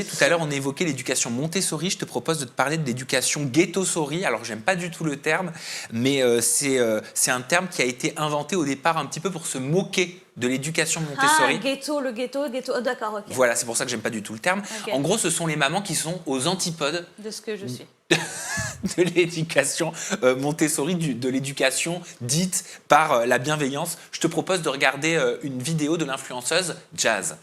Tout à l'heure, on évoquait l'éducation Montessori. Je te propose de te parler de l'éducation ghettosori. Alors, j'aime pas du tout le terme, mais c'est un terme qui a été inventé au départ un petit peu pour se moquer de l'éducation Montessori. Ah, ghetto, le ghetto. Oh, d'accord, ok. Voilà, c'est pour ça que j'aime pas du tout le terme. Ok. En gros, ce sont les mamans qui sont aux antipodes De ce que je suis. de l'éducation Montessori, de l'éducation dite par la bienveillance. Je te propose de regarder une vidéo de l'influenceuse Jazz.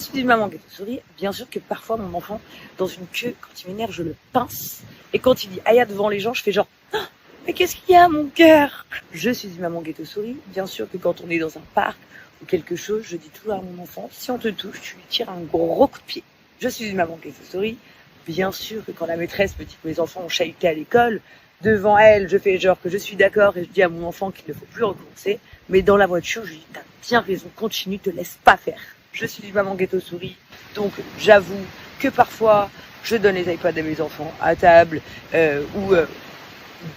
Je suis une maman ghetto-souris, bien sûr que parfois mon enfant, dans une queue, quand il m'énerve, je le pince. Et quand il dit aïe devant les gens, je fais genre ah, mais qu'est-ce qu'il y a mon cœur? Je suis une maman ghetto-souris, bien sûr que quand on est dans un parc ou quelque chose, je dis toujours à mon enfant, si on te touche, tu lui tires un gros coup de pied. Je suis une maman ghetto-souris, bien sûr que quand la maîtresse me dit que mes enfants ont chahuté à l'école, devant elle, je fais genre que je suis d'accord et je dis à mon enfant qu'il ne faut plus recommencer. Mais dans la voiture, je lui dis t'as bien raison, continue, te laisse pas faire. Je suis une maman ghetto-souris, donc j'avoue que parfois je donne les iPads à mes enfants à table ou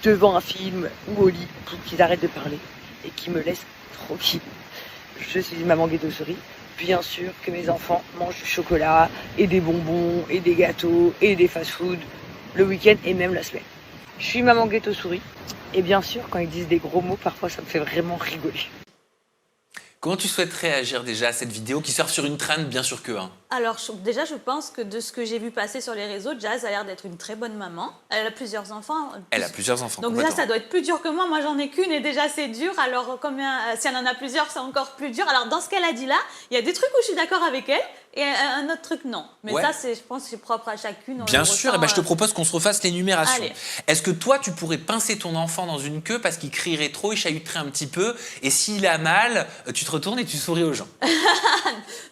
devant un film ou au lit pour qu'ils arrêtent de parler et qu'ils me laissent tranquille. Je suis une maman ghetto-souris. Bien sûr que mes enfants mangent du chocolat et des bonbons et des gâteaux et des fast-food le week-end et même la semaine. Je suis maman ghetto-souris et bien sûr quand ils disent des gros mots, parfois ça me fait vraiment rigoler. Comment tu souhaites réagir déjà à cette vidéo qui sort sur une trend, bien sûr que. Alors, déjà, je pense que de ce que j'ai vu passer sur les réseaux, Jazz a l'air d'être une très bonne maman. Elle a plusieurs enfants. Elle a plusieurs enfants. Donc déjà, ça doit être plus dur que moi. Moi, j'en ai qu'une et déjà, c'est dur. Alors, si elle en a plusieurs, c'est encore plus dur. Alors, dans ce qu'elle a dit là, il y a des trucs où je suis d'accord avec elle et un autre truc, non. Mais ça, je pense que c'est propre à chacune. Bien sûr, je te propose qu'on se refasse l'énumération. Allez. Est-ce que toi, tu pourrais pincer ton enfant dans une queue parce qu'il crierait trop, il chahuterait un petit peu, et s'il a mal, tu te retournes et tu souris aux gens?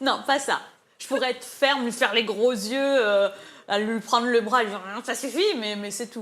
Non, pas ça. Je pourrais être ferme, lui faire les gros yeux, lui prendre le bras, lui dire ça suffit, mais c'est tout.